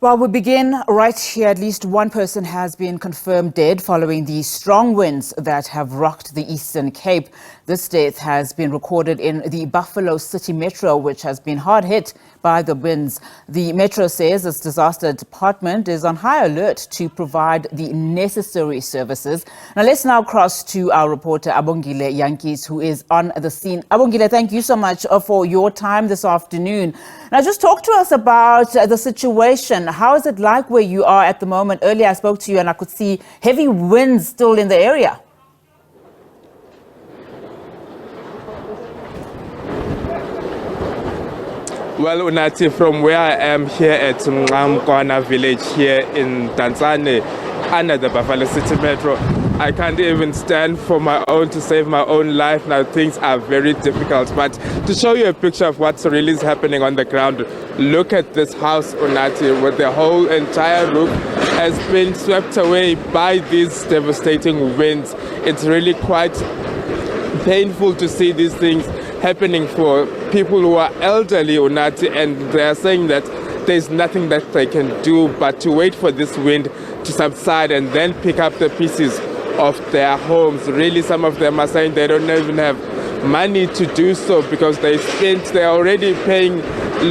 Well, we begin right here. At least one person has been confirmed dead following the strong winds that have rocked the Eastern Cape. This death has been recorded in the Buffalo City Metro, which has been hard hit by the winds. The Metro says its disaster department is on high alert to provide the necessary services. Now, let's now cross to our reporter, Abongile Jantjies, who is on the scene. Abongile, thank you so much for your time this afternoon. Now, just talk to us about the situation. How is it like where you are at the moment? Earlier, I spoke to you and I could see heavy winds still in the area. Well, Unati, from where I am here at Mnqamkwana village here in Tanzania, under the Buffalo City Metro, I can't even stand for my own, to save my own life. Now things are very difficult. But to show you a picture of what's really happening on the ground, look at this house, Unati, with the whole entire roof has been swept away by these devastating winds. It's really quite painful to see these things happening for people who are elderly, Unati, and they are saying that there's nothing that they can do but to wait for this wind to subside and then pick up the pieces of their homes. Really, some of them are saying they don't even have money to do so because they're already paying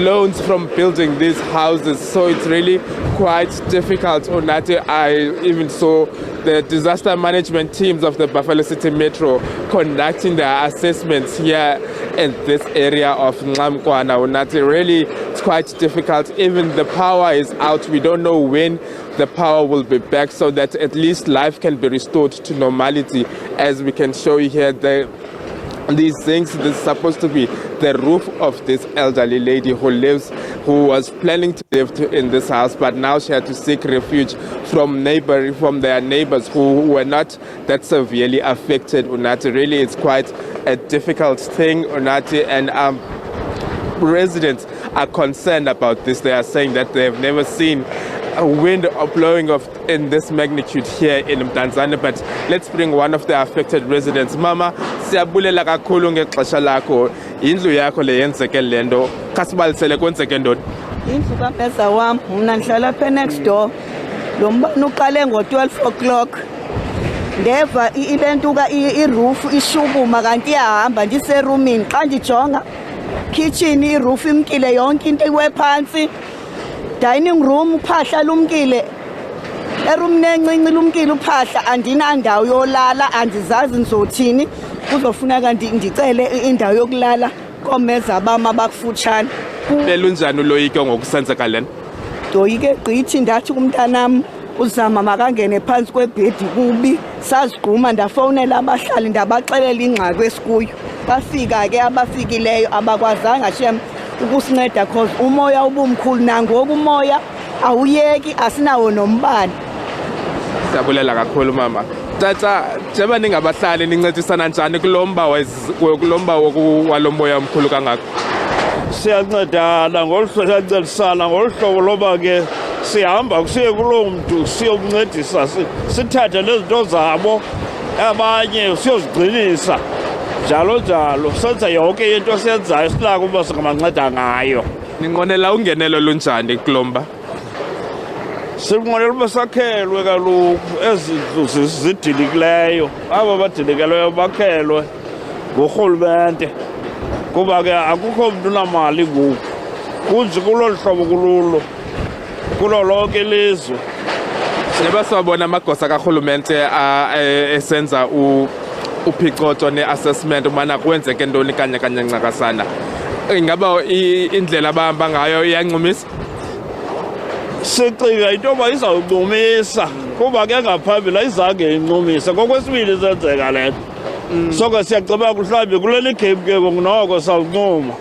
loans from building these houses. So it's really quite difficult. Unati, I even saw the disaster management teams of the Buffalo City Metro conducting their assessments here in this area of Mnqamkwana. Unati, really, it's quite difficult. Even the power is out. We don't know when the power will be back so that at least life can be restored to normality. As we can show you here, these things, this is supposed to be the roof of this elderly lady who was planning to live in this house, but now she had to seek refuge from their neighbors who were not that severely affected. Unati, really, it's quite a difficult thing, Unati, and residents are concerned about this. They are saying that they have never seen a wind blowing in this magnitude here in Tanzania. But let's bring one of the affected residents. Mama, siyabulela kakhulu ngexesha lakho. Indlu yakho le yenzeke lento. Kasibalisele kwenzeke ntoni? Indlu kaMeza wami, mina ngihlala phe next door. Lo mbane uqale ngo-12 o'clock. Ndeva ilentuka iroof ishukuma kanti iyahamba ndiserumini. Xa ndijonga kitchen iroof imkile yonke into iwe phansi. Dining room uphahla lumkile. Eroom nencinci lumkile uphahla, andinandawo yolala, andizazi ndizothini. Kuzofuneka ndicele indawo yokulala koMeza bami abakufutshane. Belunjani uloyiko ngokusenzeka lena? Ndoyike gqithi ndathi kumntanam uzama makangene phansi kwebhedi kubi. Sazigquma ndafowunela abahlali ndabaxelela ingxaki esikuyo. Bafika ke abafikileyo abakwazanga shem ukusinceda cause umoya ubumkhulu nangoku umoya awuyeki, asinawo nombane. Siyabulela kakhulu mama. Tata, njengoba ningabahlali nincedisana njani kulomba walomoya omkhulu kangaka? Siyancedana siyancedisana ngolhlobo loba ke sihamba kusiye kuloo mntu siyokuncedisa, sithathe nezinto zabo abanye siyozigcinisa njalo njalo, senza yonke into siyenzayo sinako uba singabanceda ngayo. Ninqwenela ungenelo lunjani kulomba? Sinqwenela uba sakhelwe kaloku ezi ndlu zidilikileyo, aba badilikileyo bakhelwe ngurhulumente kuba ke akukho mntu unamali ngoku. Kunje kulolu hlobo kulo lonke ilizwe. Sineba sawabona amagosa karhulumente esenza uphicotho ne-assessment ubana kwenzeke ntoni kanye ncakasana. Ingaba indlela abahamba ngayo iyancumisa? Sicinga into yoba izawuncumisa kuba ke ngaphambili ayizange incumise. Ngokwesibili isenzeka le nto. So ke siyaceba mhlawumbi kuleli game ke noko sawuncuma.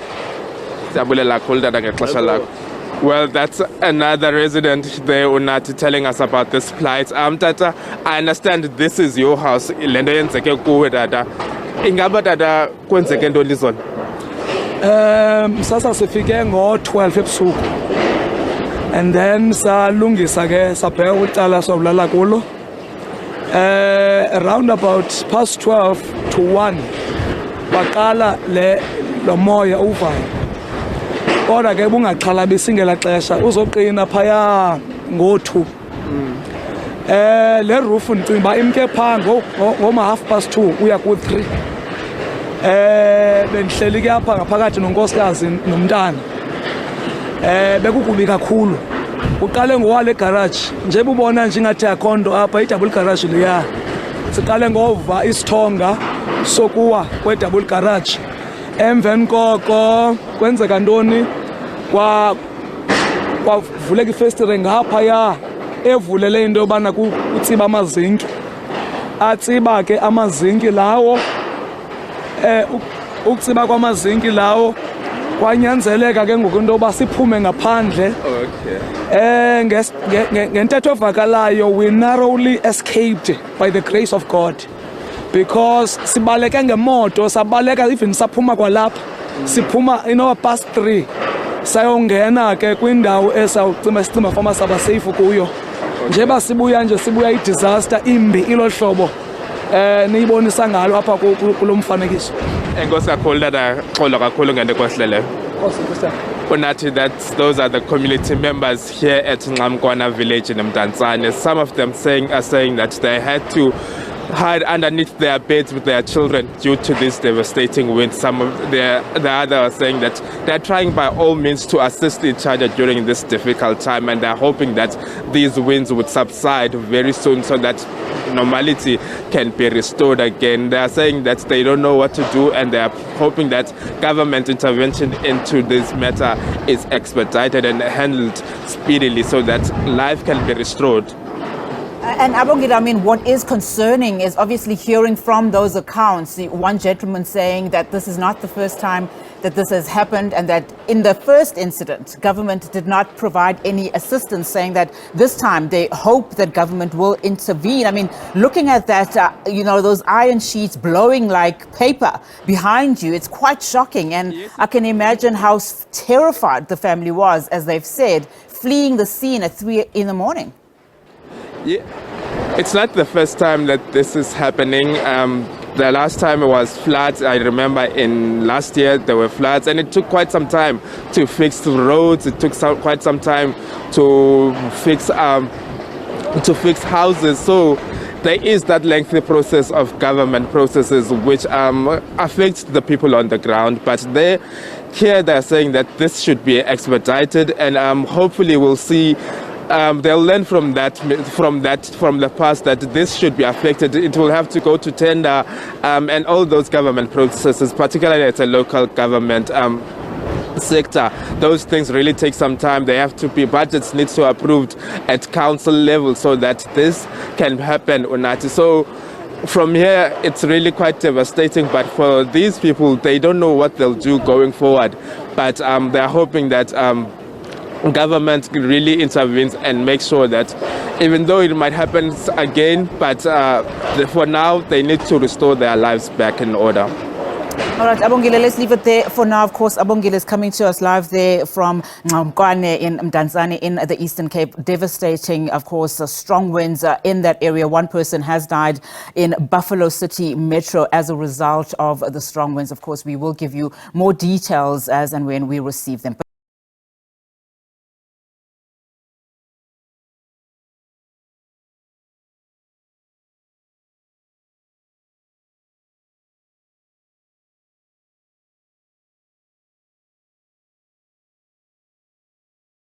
Siyabulela kakhulu tata ngexesha lakho. Well, that's another resident there, Unati, telling us about this plight. Tata, I understand this is your house. Lendo yenzeke kuwe tata. Ingaba tata kwenzeke ntoni zona? Sasa sifike ngo-12 ebusuku. And then salungisa ke sabheka ucala sokulala kulo. Around about past 12 to 1 baqala lo moya uvayo. kodwa ke bungaxhalabisi ngela xesha uzoqina phaya ngo-2. Le roof ndicinga uba imke phaa ngoma-2:30 uya ku-3. Bendihleli ke apha ngaphakathi nonkosikazi nomntana. Bekukubi kakhulu. Uqale ngowale garaji nje bubona nje ingathi akho nto apha i-double garage leya. Siqale ngova isithonga sokuwa kwe-double garage. Emveni koko kwenzeka ntoni kwavuleka ifestire ngaphaya evulele into yobana kutsiba amazinki. Atsiba ke amazinki lawo. Ukutsiba kwamazinki lawo kwanyanzeleka ke ngoku into yoba siphume ngaphandle. Ngentetho evakalayo, we narrowly escaped by the grace of God, because sibaleke ngemoto, sabaleka even saphuma kwalapha, siphuma past 3 sayongena ke kwindawo esawucima fama sabaseyifu kuyo. Njeba sibuya i-disaster imbi ilo hlobo niyibonisa ngalo apha kulo mfanekiso. Enkosi kakhulu tata, xola kakhulu ngento kwasihleleyo. Unathi that those are the community members here at Ngamkwana village in Mdantsane. Some of them are saying that they had to hide underneath their beds with their children due to this devastating wind. Some of the other are saying that they're trying by all means to assist each other during this difficult time, and they're hoping that these winds would subside very soon so that normality can be restored again. They are saying that they don't know what to do, and they are hoping that government intervention into this matter is expedited and handled speedily so that life can be restored. And Abongile, I mean, what is concerning is obviously hearing from those accounts. One gentleman saying that this is not the first time that this has happened, and that in the first incident, government did not provide any assistance, saying that this time they hope that government will intervene. I mean, looking at that, those iron sheets blowing like paper behind you, it's quite shocking. And yes, I can imagine how terrified the family was, as they've said, fleeing the scene at 3 in the morning. Yeah, it's not the first time that this is happening. The last time it was floods. I remember in last year there were floods, and it took quite some time to fix the roads. It took quite some time to fix houses. So there is that lengthy process of government processes which affects the people on the ground. But here they're saying that this should be expedited, and hopefully we'll see. They'll learn from the past that this should be affected. It will have to go to tender and all those government processes, particularly at a local government sector. Those things really take some time. They have to be, budgets need to be approved at council level so that this can happen, Unati. So from here, it's really quite devastating. But for these people, they don't know what they'll do going forward. But they're hoping that government really intervenes and makes sure that even though it might happen again, but for now they need to restore their lives back in order. All right, Abongile, let's leave it there for now. Of course, Abongile is coming to us live there from Ngamkwane in Mdantsane in the Eastern Cape. Devastating, of course, strong winds in that area. One person has died in Buffalo City Metro as a result of the strong winds. Of course, we will give you more details as and when we receive them.